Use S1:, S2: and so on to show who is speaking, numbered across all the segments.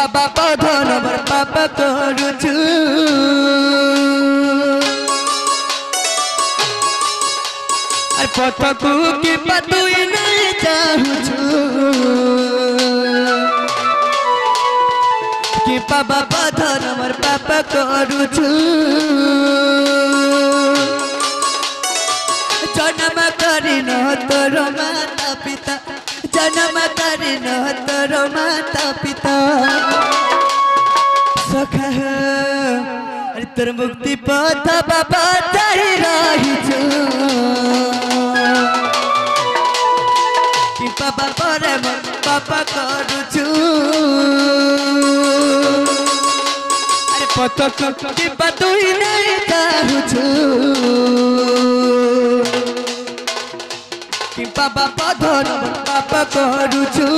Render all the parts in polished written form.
S1: बाबा बधन मोर पापा करुछु अरे पथकू की पतुई नहीं चाहूछु कि बाबा बधन मोर पापा करुछु जन्म करिन तोर माता पिता जन्म करिन तोर माता पिता सखा अरे तोर मुक्ति पथ बाबा चाहि रहिछु कि बाबा परे मोर पापा करुछु अरे पथक कि बतुई नहीं चाहूछु कि बाबा बधन बाबा करुछु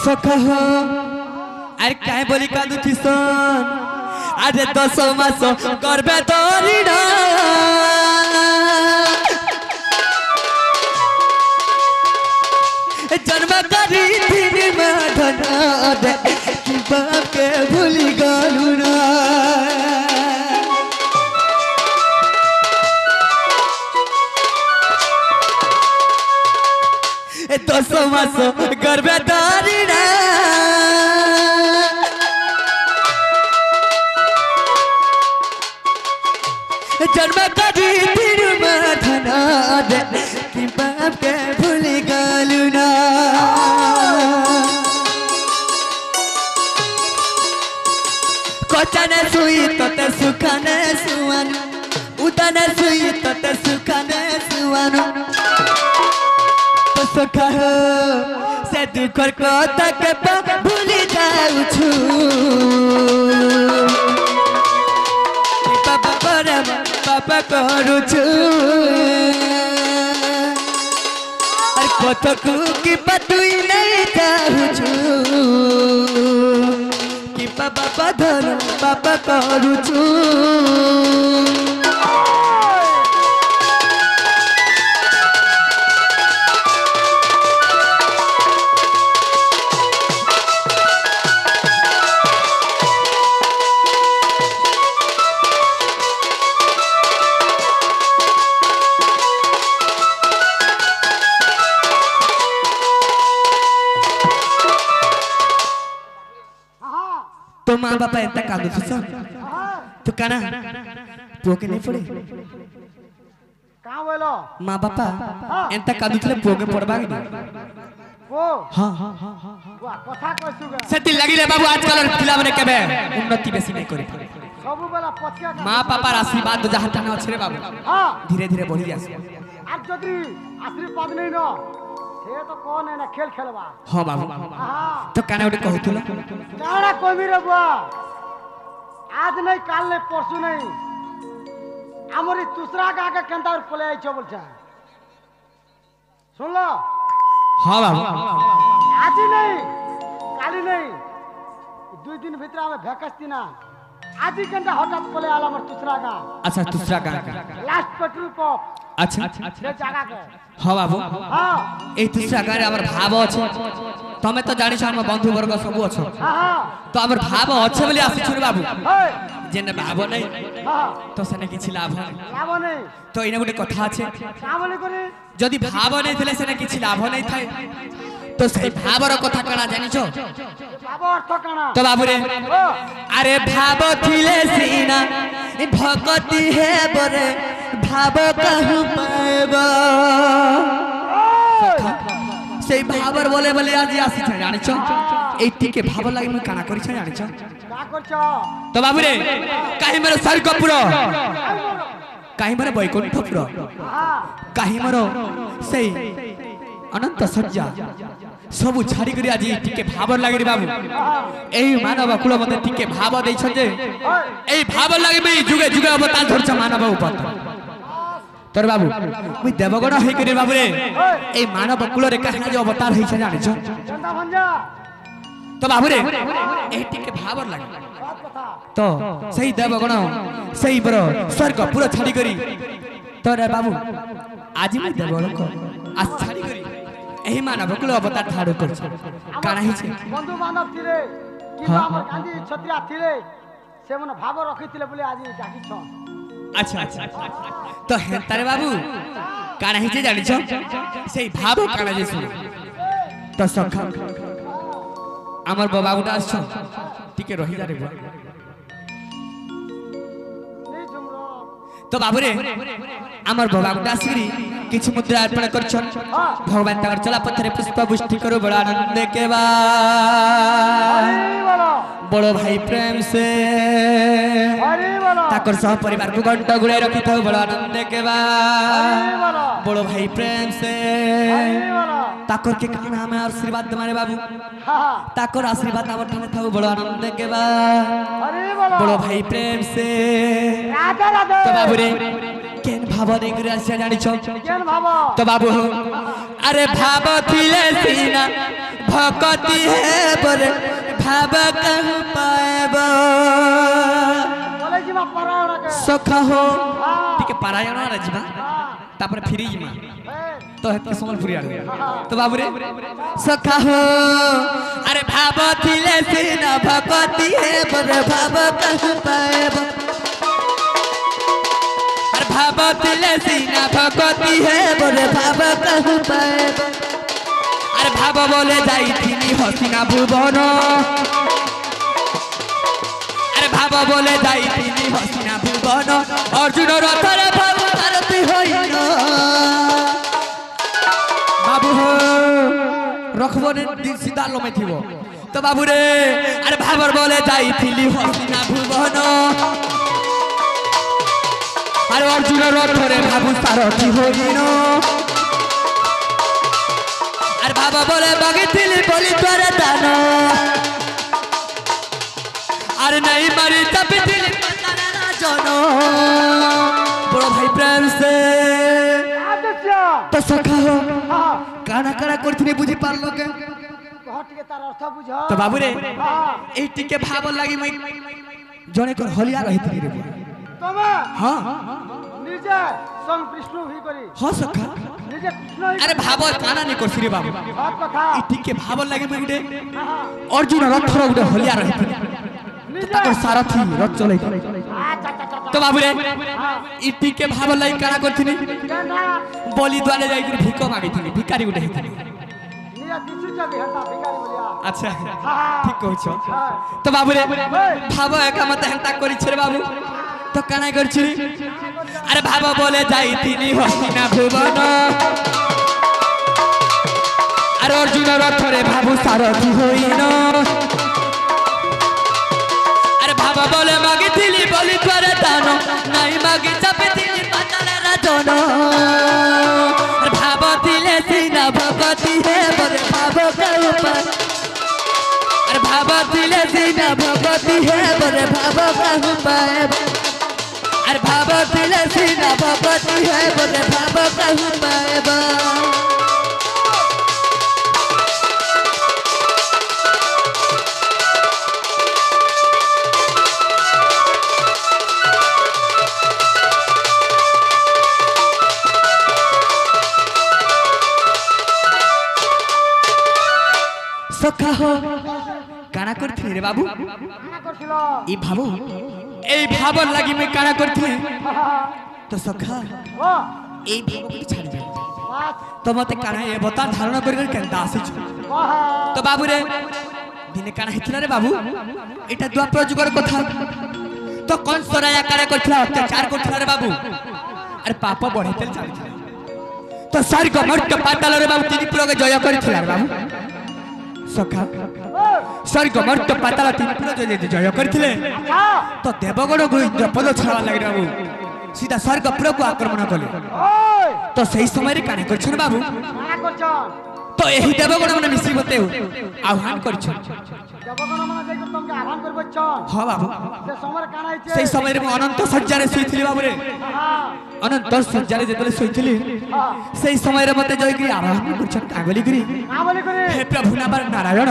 S1: सखा अरे काय बोली कादू किसान अरे 10 मास करबे तोरीडा जन्म करी दिन माधना दे कि बाप के भूली गालू ना 10 मास करबे तोरीडा जन्म करी दिन माधना दे कि बाप के भूली गालू ना कोचने सुई तते सुखाने सुवानु उतने सुई तते सुखाने सुवानु तो सखा से दुखर कथा के भूली जाऊछु बाबा परे पापा करुछु अरे पथकू की बतुई नहीं चाहूछु कि बाबा बधन पापा करुछु तो माँ बापा एंता कांदु छुसा तो काना पुओके नहीं पड़े
S2: का बोलो
S1: माँ बापा एंता कांदु छले पुओके पड़बा कि
S2: ओ
S1: हां
S2: वाह कथा कहसुगा
S1: सेति लागि रे बाबू आजकल पिला बने केबे उन्नति बेसी नहीं करे
S2: सब बेला पछिया
S1: माँ बापा आशीर्वाद जहाँ टाना अछि रे बाबू
S2: हां
S1: धीरे धीरे बढ़ी जासी
S2: आज जदी आशीर्वाद नहीं न से तो कौन है ना खेल खेलवा
S1: हां बाबू तो काना उठे कहतुला
S2: काना कोमी रे बुआ आज नहीं काल नहीं परसु नहीं हमरी दूसरा का के केंता पले आई छ बोलछा सुन लो
S1: हां बाबू
S2: आज नहीं काली नहीं 2 दिन भीतर हमें भेकस्ती ना आज ही घंटा हठात पले आला हमर दूसरा का
S1: अच्छा दूसरा का
S2: लास्ट पेट्रोल पंप
S1: अच्छा
S2: से जगह के
S1: हां बाबू
S2: हां
S1: ए दूसरा का हमर भाव अछि तमे तो जानि छ हम बंधु वर्ग सब अछि
S2: हां
S1: तो हमर भाव अछि बोली आसी छु बाबू
S2: हे
S1: जेने भाव नहीं
S2: हां
S1: तो सेने किछि लाभ
S2: लाभ नहीं
S1: तो इने गोटे कथा अछि
S2: का बोले करे
S1: जदि भाव नहीं थिले सेने किछि लाभ नहीं थाए तो सही भावर कथा कणा जानि छ
S2: बाबा अर्थ काना
S1: तो बाबू रे
S2: ओ
S1: अरे भाव थिले सीना भगति है बरे भाव कहु पाएबा से भावर बोले बोले आज आसी छ जानि छ एटी के भाव लागि म काना करि छ जानि छ
S2: का करछ
S1: तो बाबू रे काहे मेरो स्वर्गपुर काहे मेरो बैकुंठपुर
S2: हां
S1: काहे मेरो से अनंत सज्जा सबु छाड़ी करी आज टिके भाबर लागे रे बाबू एई मानव कुल मते टिके भाव दै छते एई भाव लागे बे जुगे जुगे अवतार धरछ मानव ऊपर तोर बाबू मुई देवगण होई करी बाबू रे एई मानव कुल रे कहां जो अवतार होई छ जानि छ
S2: चंदा भंजा
S1: तो बाबू रे एई टिके भाबर लागे तो सही देवगण सही बर स्वर्ग पूरा छाड़ी करी तोरे बाबू आज मुई देवगण को आज छाड़ी करी एही मानव कुल अवतार ठाड़ कर काना ही छे
S2: बंधु बांधव थिले कि हमर गांधी छत्रिया थिले से मन भाव रखिथिले बोले आज डाकी छ
S1: अच्छा अच्छा तो हेतारे बाबू काना ही छे जानि छ सेही भाव काना जे सुन तो सखा हमर बाबा गुटा आछ टिके रहि जा रे बा
S2: नहीं झुमरो
S1: तो बाबू रे हमर बाबा गुटा आसीरी किछ मुद्रा अर्पण करछन भगवान ताकर चला पत्थरे पुष्प पुष्टि करो बड़ा आनंद के बा
S2: हरि बोलो
S1: बड़ो भाई प्रेम से
S2: हरि बोलो
S1: ताकर सह परिवार को घंटा गुड़े रखी था बड़ा आनंद के बा
S2: हरि बोलो
S1: बड़ो भाई प्रेम से
S2: हरि बोलो
S1: ताकर के कहना हमें आशीर्वाद मारे बाबू
S2: हां
S1: ताकर आशीर्वाद आवर ठाने था बड़ा आनंद के बा
S2: हरि बोलो
S1: बड़ो भाई प्रेम से
S2: राधे राधे
S1: तो बाबू रे केन भाव दे करे आसे जानि छ
S2: केन भाव
S1: तो बाबू हो अरे भाव थिले सीना भक्ति है बरे भाव कह पाएबो
S2: बोले जी मा परायण के
S1: सखा हो
S2: हां
S1: टिके पारायण रे जीवा तापर फिरी जीमा तो हेत संबलपुरी आडे तो बाबू रे सखा हो अरे भाव थिले सीना भक्ति है बरे भाव कह पाएबो भाव तिले सीना भगवती है बोले भाव कहू पाए अरे भाव बोले जाई थी हसीना भुवन अरे भाव बोले जाई थी हसीना भुवन अर्जुन रथर भाव भारती होइल बाबू हो रखबो ने दिन सीधा लो में थिबो तो बाबू रे अरे भावर बोले जाई थी हसीना भुवन अरे अर्जुन रथरे भाबू सारथी होइनो अरे बाबा बोले बगिथिली बोली तोरे दान अरे नहीं मारी तपिथिली पतारा राजन बड़ो भाई प्रेम से
S2: आदित्य
S1: तो सखा हो
S2: हां
S1: काना काना करथिनी बुझी पारलो के
S2: हट के तार अर्थ बुझ
S1: तो बाबू रे
S2: हां
S1: ए टिके भाव लागी मैं जने को हलिया रहितनी रे
S2: तमे
S1: हां
S2: निजे संग विष्णु ही करी
S1: हां सखा
S2: निजे कृष्ण ही
S1: अरे भाव काना नहीं करछि रे बाबू
S2: बात कथा
S1: ई टिके भाव लागे मैं गुटे
S2: हां
S1: अर्जुन रथर गुटे हलिया रहितनी
S2: निजे
S1: ताकर सारथी रथ चलै
S2: अच्छा अच्छा
S1: तो बाबू रे ई टिके भाव लागी काना करथिनी
S2: केना
S1: बोली द्वारे जाई कर भिको मागिथिनी भिखारी गुटे हेथिनी
S2: निजे दिसु जबी हटा भिखारी बोलिया
S1: अच्छा
S2: हां
S1: ठीक कहछ
S2: हां
S1: तो बाबू रे भाव एका मत हंता करि छरे बाबू तो काना करछि अरे भाव बोले जाई थी हसीना भुवन अरे अर्जुन रथरे भाबू सारथी होइनो अरे भाव बोले मागी थिली बोली तोरे दान नहीं मागी चपिथिली पाताल राजन अरे भाव थिले सीना भगवती है बोले भाव के ऊपर अरे भाव थिले सीना भगवती है बोले भाव के ऊपर अरे भाव तिले सीना भगवती है बोले भाव कहू पाएबा सखा हो काना करथि रे बाबू
S2: काना करछिलो
S1: ई भाबू এই ভাবর লাগি মই কানা করথি তো সখা
S2: ओ
S1: এই ভাবকে ছাড়ি দে
S2: बात
S1: তো মতে কানা এ বতা ধারণা করি কেন আসিছ
S2: वाह
S1: তো বাবু রে দিনে কানা হিতলা রে বাবু এটা দ্বাপর যুগের কথা তো কোন সরায়া কানা করছলা অত্যাচার করছলা রে বাবু আরে পাপ বঢ়াইতেল চালিছিল তো স্বর্গ মর্ত পাতাল রে বাবু ত্রিপুরকে জয় করিছলা রে বাবু সখা स्वर्ग मर्त पाताल त्रिपुर जय करथिले
S2: अच्छा
S1: तो देवगण को इंद्रपद छाड़ा लगे बाबू सीधा स्वर्गपुर को आक्रमण कले
S2: ओए
S1: तो सही समय रे काने करछन बाबू
S2: काना करछन
S1: তো এই দেবগণ মানে মিশি বতে আহ্বান করছ
S2: দেবগণ মানে যাই তোমাকে আহ্বান করবছ
S1: হ বাবু
S2: সে সময় কানা হইছে
S1: সেই সময়ের মু অনন্ত সজ্জারে শুইছিলি বাবুরে অনন্ত সজ্জারে যেতলে শুইছিলি সেই সময়ের মতে যাইকি আহ্বান করছ কাগলি করি হে প্রভু নাবার নারায়ণ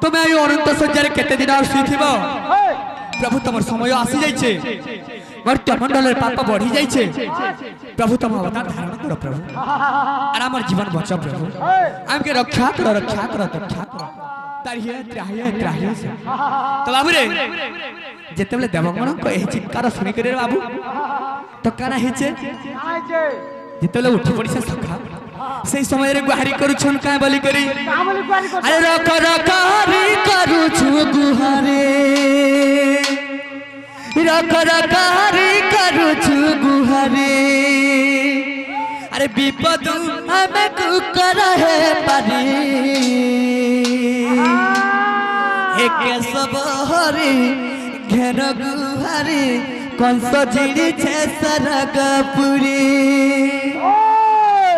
S1: তুমি এই অনন্ত সজ্জারে কেতে দিন আর শুইথিব প্রভু তোমার সময় আসি যাইছে মর্ত্যমণ্ডলের পাপ বড়ি যাইছে প্রভু তোমার অবতার ধারণ করো প্রভু আর আমার জীবন বচাও প্রভু আমাকে রক্ষা করো রক্ষা করো রক্ষা করো তারিয়ে ত্রাহিয়ে ত্রাহিয়ে তো বাবুরে যেতেবেলে দেবগণଙ୍କ এই চিৎକାର শুনি করে বাবু তো কানা ହେଇছে যেতেবেলে উঠি পড়িছে সখা সেই সময়ের গুহারি করুছন কায় বলি করি আরে রক রক হরি করুছু গুহারে রক রক হরি করুছু গুহারে আরে বিপদ আমি কুকর হে পারি হে কেশব হরি ঘের গুহারি কংস জিড়িছে সরগপুরী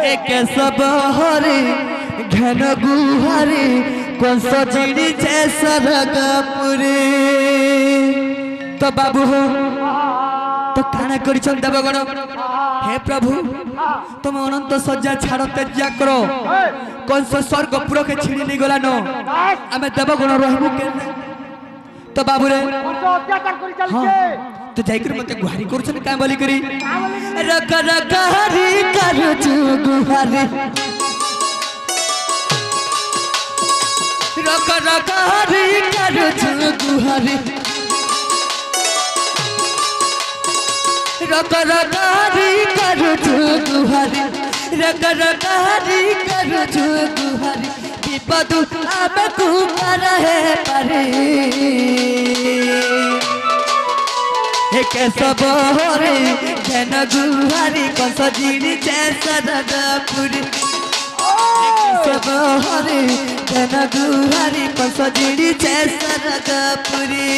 S1: হে কেশব হরি ঘের গুহারি কংস জিড়িছে সরগপুরী তো বাবু তো কানা করিছন দেবগণ হে প্রভু তুমি অনন্ত সজ্জা ছাড় ত্যাজ্যা করো কংস স্বর্গপুরকে ছিড়ি নি গলানো আমি দেবগণ রহবু কে তো বাবুরে
S2: অত্যাচার করে চালিছে
S1: তো যাইকরি মতে গুহারি করছন কায় বলি করি রক রক হরি করছু গুহারি রক রক হরি করছু গুহারি রক রক হরি করছু গুহারি রক রক হরি করছু গুহারি বিপদ আমকু করহে পারে হে কেশব হরি ঘেন গুহারি কংস জিড়িছে সরগপুরী কেশব হরি ঘেন গুহারি কংস জিড়িছে সরগপুরী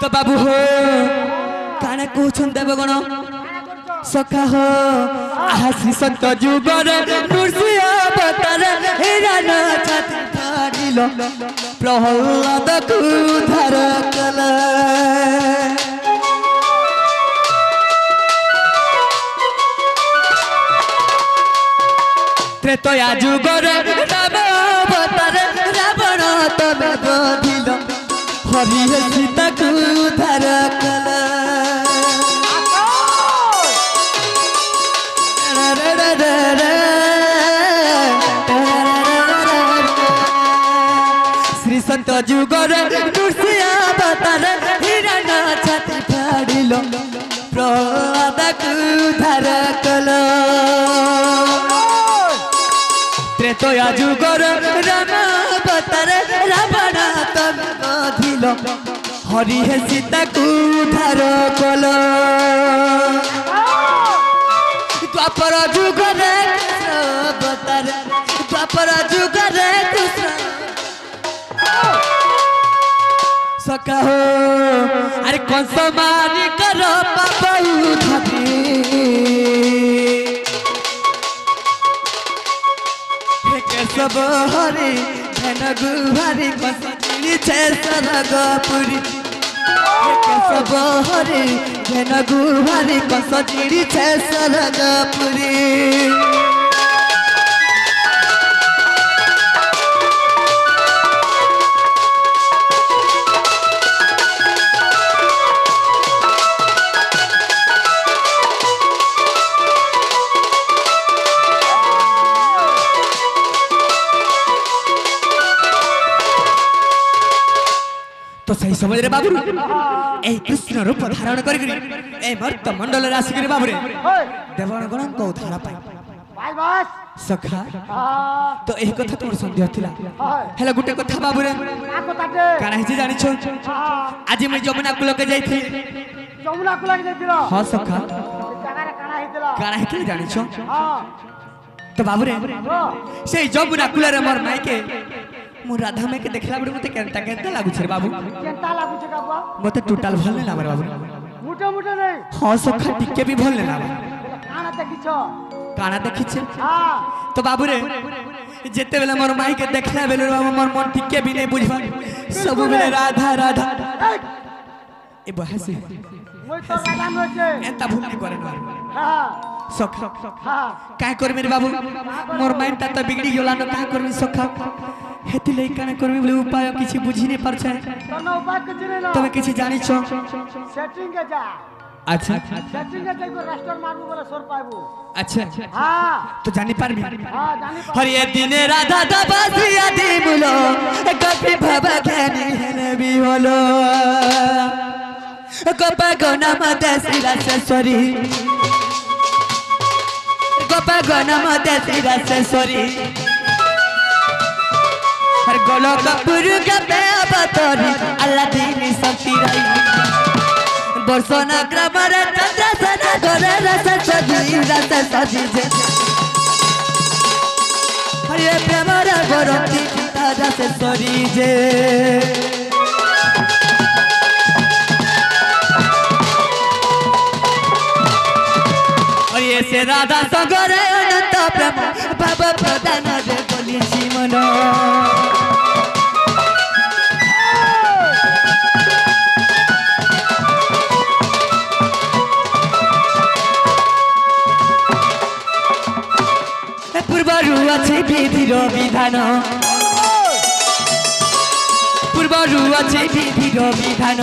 S1: तो बाबू हो काने कहछन देवगण सखा हो आसी संत जुगर नृसिंह अवतार हिरण छाती फाड़िलो प्रहलाद को उद्धार कला त्रेतया जुगर राम अवतार रावण तमे बधिलो हरि सीता को उद्धार कला श्री संत जुगर नृसिंह अवतार हिरण छाती फाड़िलो प्रहलाद को उद्धार कला त्रेतया जुगर राम अवतार रावण तमे बधिलो हरि सीता को उद्धार कला द्वापर जुगरे कृष्ण अवतार द्वापर जुगरे कृष्ण सखा हो अरे कंस मारी कर पाप उधारी हे केशव हरि घन गुहारी कंस जिड़िছে সরগপুরী हे केशव हरि घन गुहारी कंस जिड़िছে সরগপুরী तो सही समझ रे बाबू ए कृष्ण रूप धारण करी ए मर्त मंडल राशि करी बाबू रे देवगण को उद्धार पाई
S2: भाई बस
S1: सखा तो एही कथा तोर संदेह थिला हेला गुटे कथा बाबू रे
S2: का कथाटे
S1: काना हिची जानि छ आज मैं जमुना कुल के जाई थी
S2: जमुना कुला के जाइतिरो
S1: हां सखा
S2: ହେଇଥିଲା
S1: କାଣା ହେଇଥିଲେ ଜାଣିଛ
S2: ହଁ
S1: ତ ବାବୁରେ
S2: ହଁ
S1: ସେଇ ଯମୁନା କୂଳରେ ମୋର ମାଇକେ ମୁଁ ରାଧା ମାଇକେ ଦେଖିଲା ବେଳକୁ ମତେ କେନ୍ତା କେନ୍ତା ଲାଗୁଛି ରେ ବାବୁ
S2: କେନ୍ତା ଲାଗୁଛି କାବୁଆ
S1: ମତେ ଟୋଟାଲ ଭଲ ନାଇଁ ଲାଗେ ବାବୁ
S2: ମୁଟେ ମୁଟେ ନେଇ
S1: ହଁ ସଖା ଟିକେ ବି ଭଲ ନାଇଁ ଲାଗେ
S2: କାଣା ଦେଖିଛ
S1: କାଣା ଦେଖିଛେ
S2: ହଁ
S1: ତ ବାବୁରେ ଯେତେବେଳେ ମୋର ମାଇକେ ଦେଖିଲା ବେଲେ ମୋର ମନ ଟିକେ ବି ନାଇଁ ବୁଝବା ସବୁବେଳେ ରାଧା ରାଧା ଏ ବହାସି
S2: মই তো রাধা নইছে
S1: এন্তা ভুল নি করে না
S2: হ্যাঁ
S1: সখা
S2: হ্যাঁ
S1: কাই করবি রে বাবু মোর মাইন্ডটা তো বিগড়ি গলা ন কাই করবি সখা হেতি লই কানে করবি বলে উপায় কিছু বুঝি নি পারছে
S2: তোর না উপায় কিছু নেই না
S1: তুমি কিছু জানিছ
S2: সেটিং এ যা
S1: আচ্ছা
S2: সেটিং এ যাইবো রাস্টার মারবো বলে সর পাইবো
S1: আচ্ছা
S2: হ্যাঁ
S1: তো জানি পারবি
S2: হ্যাঁ জানি
S1: হরি দিনে রাধা দাবাসিয়া দিবলো কপি ভাবা জ্ঞানী হেনে বি হলো কপা গনা মতে শিরাসেশ্বরী কপা গনা মতে শিরাসেশ্বরী হর গোলো কপুর গবে অবতরি আল্লাহ দিনী শক্তি রাই বর্ষনা গ্রামরে চন্দ্রসনা গরে রসসজি যে হরি প্রেমরে গরতি পিতা রসেশ্বরী যে से राधा सगरे अनंत प्रेम बाबा प्रदान रे बोली मन पूर्वरु अछि विधिर विधान पूर्वरु अछि विधिर विधान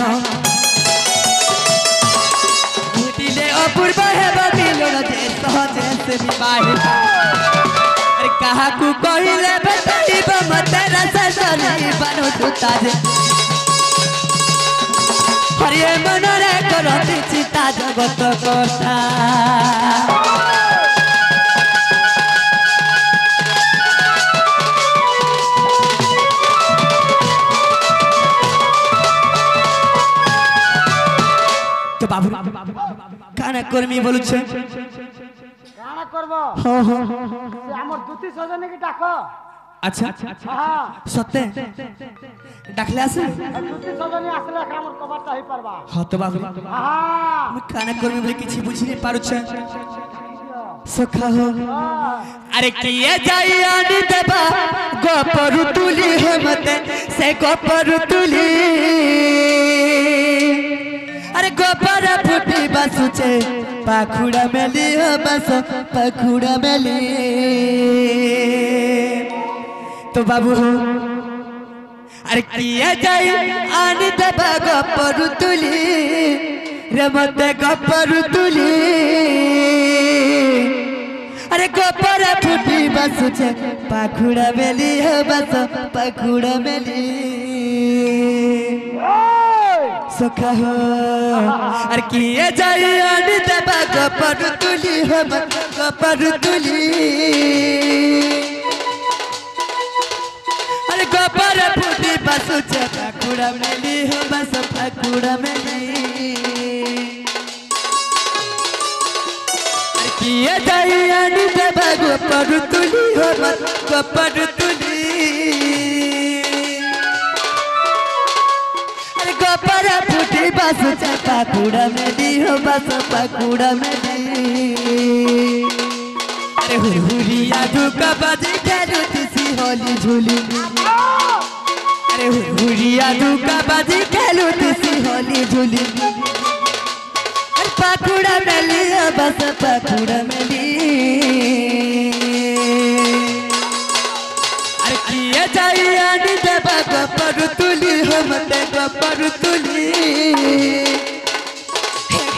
S1: अपूर्व हेबा मिलन जे सहजे से विवाहित अरे कहा को कहिले बताइब मते रससली बनो तुता जे हरिये मनरे करति चिता जगत कथा तो बाबू কানা কর্মী বলছে
S2: কানা করব
S1: হ্যাঁ হ্যাঁ
S2: সে আমার দুতি সজনে কি ডাকো
S1: আচ্ছা
S2: হ্যাঁ
S1: সত্যি ডাকলে আসে
S2: দুতি সজনে আসলে আমার কভারটা হই পারবা
S1: হ্যাঁ তো বাবু
S2: হ্যাঁ
S1: আমি কানা কর্মী বলে কিছু বুঝি নি পারুছে সখা হো আরে কিয়ে যাই আনি দেবা গোপরু তুলি হেমতে সে গোপরু তুলি अरे गोपर फुटी बसुचे पाखुड़ा मेली हो बस पाखुड़ा मेली तो बाबू अरे किया जाई आनी देबा गोपर तुली रे मते गोपर तुली अरे गोपर फुटी बसुचे पाखुड़ा मेली हो बस पाखुड़ा मेली सखा हो अरे किए जाई आनी देबा गोपर तुली हम गोपर तुली अरे गोपर फुटी बसु पाखुड़ा मेली हो बस पाखुड़ा मेली अरे किए जाई आनी देबा गोपर तुली हम गोपर तुली गोपर फुटी बस पाखुड़ा मेली हो बस पाखुड़ा मेली अरे हुरिया धुका बाजी खेलू तिसी होली झूली अरे हुरिया धुका बाजी खेलू तिसी होली झूली अरे पाखुड़ा मेली हो बस पाखुड़ा मेली अरे किए जाई आनी देबा गोपर तुली हम ते गोपर तुली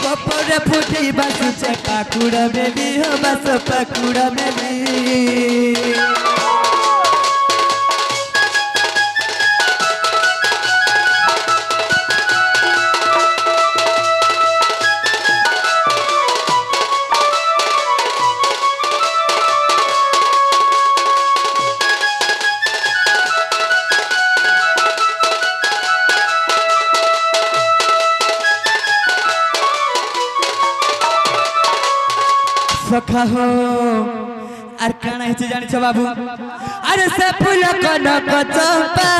S1: गोपर फुटी बस पाखुड़ा मेली हो बस पाखुड़ा मेली सखा हो আর কানা হচ্ছে জানিস বাবু আরে সে ফুল কনক চম্পা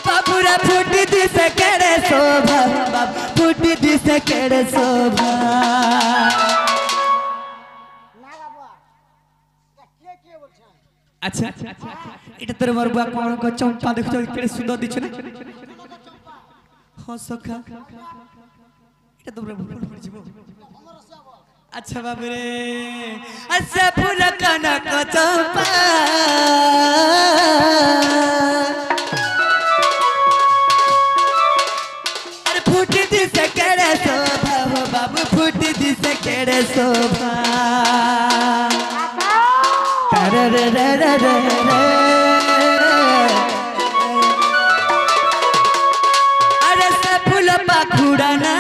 S1: বাবুরা ফুটি দিছে কেড়ে শোভা বাবু ফুটি দিছে কেড়ে শোভা আচ্ছা এটা তোর মোর বুয়া কনক চম্পা দেখছো কেড়ে সুন্দর দিছ না হ্যাঁ সখা এটা তোমরা ভুল পড়ছিস আচ্ছা বাবু রে আচ্ছা ফুল কনক চম্পা আরে ফুটি দিছে কেড়ে শোভা হো বাবু ফুটি দিছে কেড়ে শোভা রে রে রে রে রে আরে সে ফুল পাখুড়ানা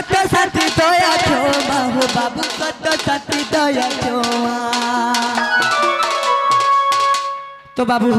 S1: কত সাথী দয়া ছোমা হো বাবু কত সাথী দয়া ছোমা তো বাবু